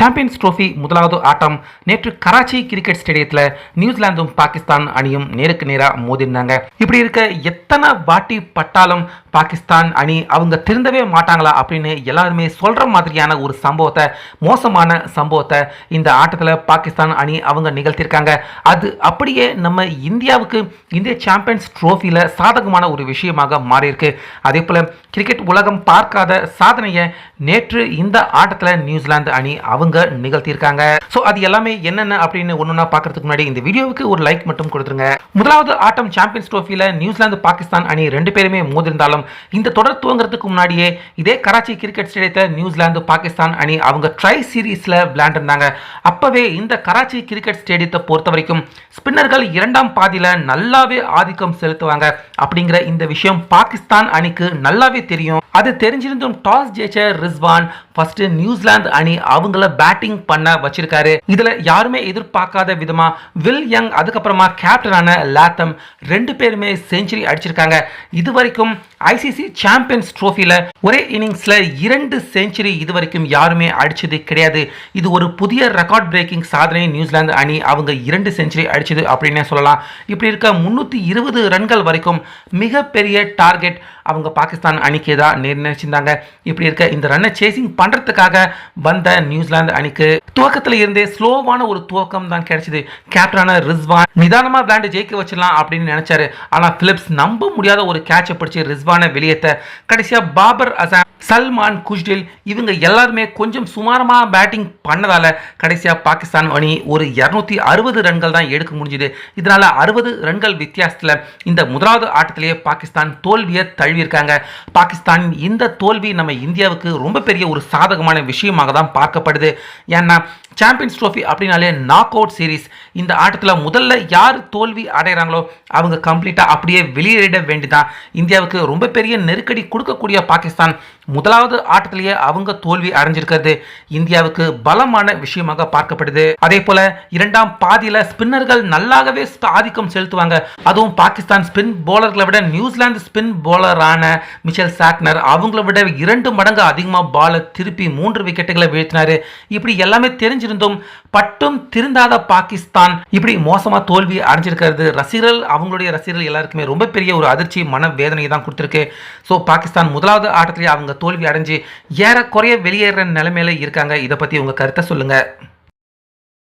Champions trophy முதலாவது ஆட்டம் நேற்று Karachi cricket ஸ்டேடியத்தில் நியூசிலாந்தும் பாகிஸ்தான் அணியும் நேருக்கு நேராக மோதிருந்தாங்க. இப்படி இருக்க எத்தனை வாட்டி பட்டாலும் பாகிஸ்தான் அணி அவங்க திருந்தவே மாட்டாங்களா அப்படின்னு எல்லாருமே சொல்ற மாதிரியான ஒரு சம்பவத்தை, மோசமான சம்பவத்தை இந்த ஆட்டத்தில் பாகிஸ்தான் அணி அவங்க நிகழ்த்தியிருக்காங்க. அது அப்படியே நம்ம இந்தியாவுக்கு இந்திய சாம்பியன்ஸ் ட்ரோஃபியில் சாதகமான ஒரு விஷயமாக மாறியிருக்கு. அதே போல கிரிக்கெட் உலகம் பார்க்காத சாதனையை நேற்று இந்த ஆட்டத்தில் நியூசிலாந்து அணி அவங்க நிகழ்த்தியிருக்காங்க. ஸோ அது எல்லாமே என்னென்ன அப்படின்னு ஒன்னொன்னா பார்க்கறதுக்கு முன்னாடி இந்த வீடியோவுக்கு ஒரு லைக் மட்டும் கொடுத்துருங்க. முதலாவது ஆட்டம் சாம்பியன்ஸ் ட்ரோஃபியில் நியூசிலாந்து பாகிஸ்தான் அணி ரெண்டு பேருமே மோதிருந்தாலும் இந்த தொடர் துவங்குறதுக்கு முன்னாடியே இதே கராச்சி கிரிக்கெட் ஸ்டேடியத்தில் நியூசிலாந்து பாகிஸ்தான் அணி அவங்க ட்ரை சீரீஸ்ல விளையாண்டிருந்தாங்க. அப்பவே இந்த கராச்சி கிரிக்கெட் ஸ்டேடியத்தை பொறுத்த வரைக்கும் ஸ்பின்னர்கள் இரண்டாம் பாதியில நல்லாவே ஆதிக்கம் செலுத்துவாங்க அப்படிங்கிற இந்த விஷயம் பாகிஸ்தான் அணிக்கு நல்லாவே தெரியும். அது தெரிஞ்சிருந்தும் டாஸ் ஜெயிச்ச ரிஸ்வான் ஃபர்ஸ்ட் நியூசிலாந்து அணி அவங்கள பேட்டிங் பண்ண வச்சிருக்காரு. இதுல யாருமே எதிர்பார்க்காத விதமா வில் யங் அதுக்கப்புறமா கேப்டனான லாத்தம் ரெண்டு பேருமே செஞ்சுரி அடிச்சிருக்காங்க. இதுவரைக்கும் ஐசிசி சாம்பியன்ஸ் ட்ரோஃபில ஒரே இன்னிங்ஸ்ல 2 செஞ்சுரி இதுவரைக்கும் யாருமே அடிச்சது கிடையாது. இது ஒரு புதிய ரெக்கார்ட் பிரேக்கிங் சாதனை. நியூசிலாந்து அணி அவங்க 2 செஞ்சுரி அடிச்சது அப்படின்னு சொல்லலாம். இப்படி இருக்க 320 ரன்கள் வரைக்கும் மிகப்பெரிய டார்கெட் அவங்க பாகிஸ்தான் அணிக்கு தான் நிர்ணயிச்சிருந்தாங்க. இப்படி இருக்க இந்த ரன்னை சேசிங் பண்றதுக்காக வந்த நியூசிலாந்து அணிக்கு துவக்கத்தில் இருந்தே ஸ்லோவான ஒரு துவக்கம் தான் கிடைச்சது. கேப்டனான ரிஸ்வான் நிதானமா விளையாண்டு ஜெயிக்க வச்சிடலாம் அப்படின்னு நினைச்சாரு. ஆனா பிலிப்ஸ் நம்ப முடியாத ஒரு கேட்சை பிடிச்சி ரிஸ்வானை வெளியேற்ற கடைசியா பாபர் அசாம், சல்மான் குஷ்டில் இவங்க எல்லாருமே கொஞ்சம் சுமாரமா பேட்டிங் பண்ணதால கடைசியா பாகிஸ்தான் அணி ஒரு 260 ரன்கள் தான் எடுக்க முடிஞ்சது. இதனால 60 ரன்கள் வித்தியாசத்துல இந்த முதலாவது ஆட்டத்திலேயே பாகிஸ்தான் தோல்வியை தழுவியிருக்காங்க. பாகிஸ்தான் இந்த தோல்வி நம்ம இந்தியாவுக்கு ரொம்ப பெரிய ஒரு சாதகமான விஷயமாக தான் பார்க்கப்படுது. ஏன்னா சாம்பியன்ஸ் ட்ரோஃபி அப்படின்னாலே நாக் அவுட் சீரீஸ். இந்த ஆட்டத்தில் முதல்ல யார் தோல்வி அடைகிறாங்களோ அவங்க கம்ப்ளீட்டா அப்படியே வெளியேறிட வேண்டிதான். இந்தியாவுக்கு ரொம்ப பெரிய நெருக்கடி கொடுக்கக்கூடிய பாகிஸ்தான் முதலாவது ஆட்டத்திலேயே அவங்க தோல்வி அடைஞ்சிருக்கிறது இந்தியாவுக்கு பலமான விஷயமாக பார்க்கப்படுது. அதே போல இரண்டாம் பாதியில ஸ்பின்னர்கள் நல்லாகவே ஆதிக்கம் செலுத்துவாங்க. அதுவும் பாகிஸ்தான் ஸ்பின் போலர்களை விட நியூசிலாந்து ஸ்பின் போலரான மிச்சல் சாக்னர் அவங்களை விட 2 மடங்கு அதிகமாக பாலை திருப்பி 3 விக்கெட்டுகளை வீழ்த்தினாரு. இப்படி எல்லாமே தெரிஞ்சிருந்தும் பட்டும் திருந்தாத பாகிஸ்தான் இப்படி மோசமா தோல்வி அடைஞ்சிருக்கிறது அவங்களுடைய ரசிகர்கள் எல்லாருக்குமே ரொம்ப பெரிய ஒரு அதிர்ச்சி, மன வேதனையை தான் கொடுத்திருக்கு. ஸோ பாகிஸ்தான் முதலாவது ஆட்டத்திலேயே அவங்க தோல்வி அடைஞ்சு ஏறக்குறைய வெளியேற நிலைமையில இருக்காங்க. இதை பத்தி உங்க கருத்தை சொல்லுங்க.